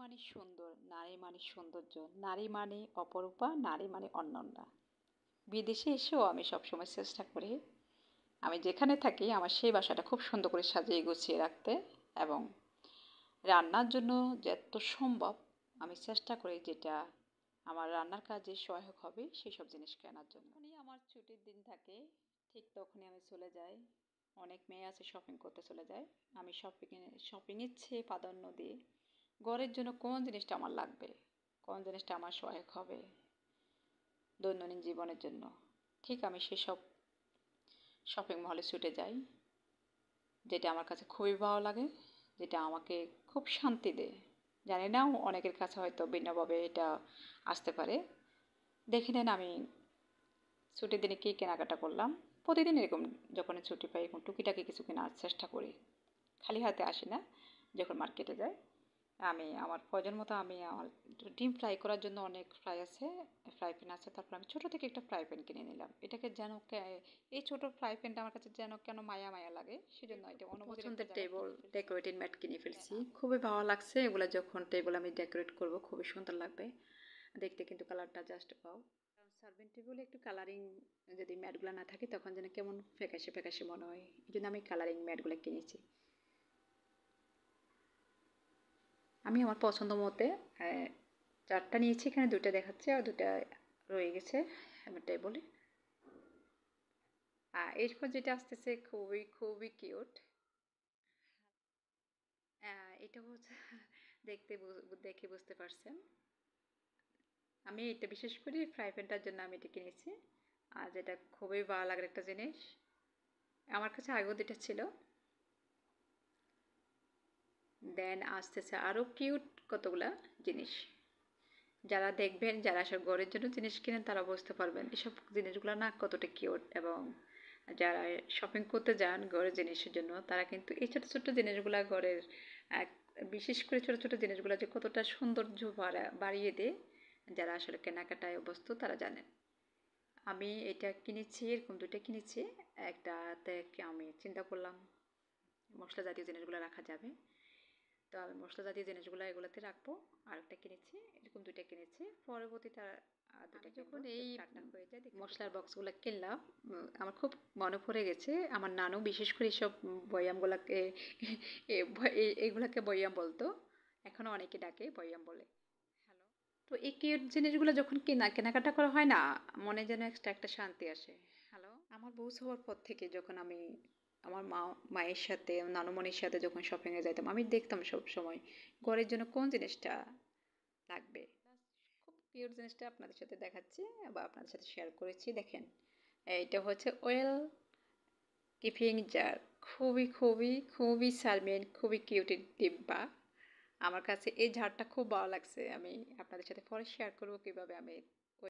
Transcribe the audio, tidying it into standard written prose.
মানে সুন্দর, নারী মানে সৌন্দর্য, নারী মানে অপরূপা, নারী মানে অনন্যা। বিদেশে এসেও আমি সবসময় চেষ্টা করি আমি যেখানে থাকি আমার সেই বাসাটা খুব সুন্দর করে সাজিয়ে গুছিয়ে রাখতে, এবং রান্নার জন্য যত সম্ভব আমি চেষ্টা করি যেটা আমার রান্নার কাজে সহায়ক হবে সেই সব জিনিস কেনার জন্য। যখনই আমার ছুটির দিন থাকে ঠিক তখনই আমি চলে যাই। অনেক মেয়ে আছে শপিং করতে চলে যায়, আমি শপিংয়ের চেয়ে প্রাধান্য দিই ঘরের জন্য কোন জিনিসটা আমার লাগবে, কোন জিনিসটা আমার সহায়ক হবে দৈনন্দিন জীবনের জন্য। ঠিক আমি সেসব শপিং মলে ছুটে যাই, যেটা আমার কাছে খুবই ভালো লাগে, যেটা আমাকে খুব শান্তি দেয়। জানি না অনেকের কাছে হয়তো ভিন্নভাবে এটা আসতে পারে। দেখে নেন আমি ছুটির দিনে কী কেনাকাটা করলাম। প্রতিদিন এরকম যখন ছুটি পাই এরকম টুকিটাকি কিছু কেনার চেষ্টা করি, খালি হাতে আসি না। যখন মার্কেটে যাই আমি আমার প্রয়োজন মতো আমি আমার ডিম ফ্রাই করার জন্য অনেক ফ্রাই প্যান আছে। তারপর আমি ছোটো থেকে একটা ফ্রাই প্যান কিনে নিলাম। এটাকে যেন এই ছোটো ফ্রাই প্যানটা আমার কাছে যেন কেন মায়া মায়া লাগে, সেজন্য এটা পছন্দের টেবিল ডেকোরেটিং ম্যাট কিনে ফেলছি। খুবই ভালো লাগছে এগুলো, যখন টেবিল আমি ডেকোরেট করব খুবই সুন্দর লাগবে দেখতে, কিন্তু কালারটা জাস্ট পাও। সার্ভিং টেবিলে একটু কালারিং যদি ম্যাটগুলো না থাকে তখন যেন কেমন ফ্যাকাশে ফ্যাকাশে মনে হয়, এই জন্য আমি কালারিং ম্যাটগুলো কিনেছি। আমি আমার পছন্দ মতে চারটা নিয়েছি, এখানে দুটো দেখাচ্ছে আর দুটো রয়ে গেছে আমার টেবলে। এরপর যেটা আসতেছে খুবই খুবই কিউট, এটা হচ্ছে দেখে বুঝতে পারছেন আমি এটা বিশেষ করে ফ্রাই প্যানটার জন্য আমি এটা কিনেছি। আর যেটা খুবই ভালো লাগার একটা জিনিস, আমার কাছে আগেও দুটো ছিল, দেন আসতেছে আরও কিউট কতগুলা জিনিস। যারা দেখবেন, যারা সব ঘরের জন্য জিনিস কিনেন তারা বুঝতে পারবেন এসব জিনিসগুলো না কতটা কিউট, এবং যারা শপিং করতে যান ঘরের জিনিসের জন্য তারা কিন্তু এই ছোটো ছোটো জিনিসগুলো ঘরের বিশেষ করে ছোটো ছোটো জিনিসগুলো যে কতটা সৌন্দর্য বাড়িয়ে দেয়, যারা আসলে কেনাকাটায় অভ্যস্ত তারা জানেন। আমি এটা কিনেছি, এরকম দুটো কিনেছি। একটাতে আমি চিন্তা করলাম মশলা জাতীয় জিনিসগুলো রাখা যাবে, তো আমি মশলা জাতীয় জিনিসগুলো এগুলোতে রাখবো। আরেকটা কিনেছি, এরকম দুইটা কিনেছি। পরবর্তীতে দুটো যখন এই মশলার বক্সগুলো কিনলাম আমার খুব মনে পড়ে গেছে আমার নানু বিশেষ করে এইসব বয়ামগুলোকে এইগুলাকে বয়াম বলতো, এখনও অনেকে ডাকে বয়াম বলে। হ্যালো, তো এই কিউট জিনিসগুলো যখন কেনাকাটা করা হয় না, মনে যেন একটা শান্তি আসে। হ্যালো, আমার বউ হওয়ার পর থেকে যখন আমি আমার মায়ের সাথে নানুমণির সাথে যখন শপিংয়ে যাইতাম আমি দেখতাম সব সময় ঘরের জন্য কোন জিনিসটা লাগবে। খুব কিউট জিনিসটা আপনাদের সাথে দেখাচ্ছি বা আপনাদের সাথে শেয়ার করেছি। দেখেন, এইটা হচ্ছে ওয়েল কিপিং জার, খুবই খুবই খুবই সালমেন, খুবই কিউটের ডিব্বা। আমার কাছে এই ঝাড়টা খুব ভালো লাগছে, আমি আপনাদের সাথে পরে শেয়ার করবো কীভাবে আমি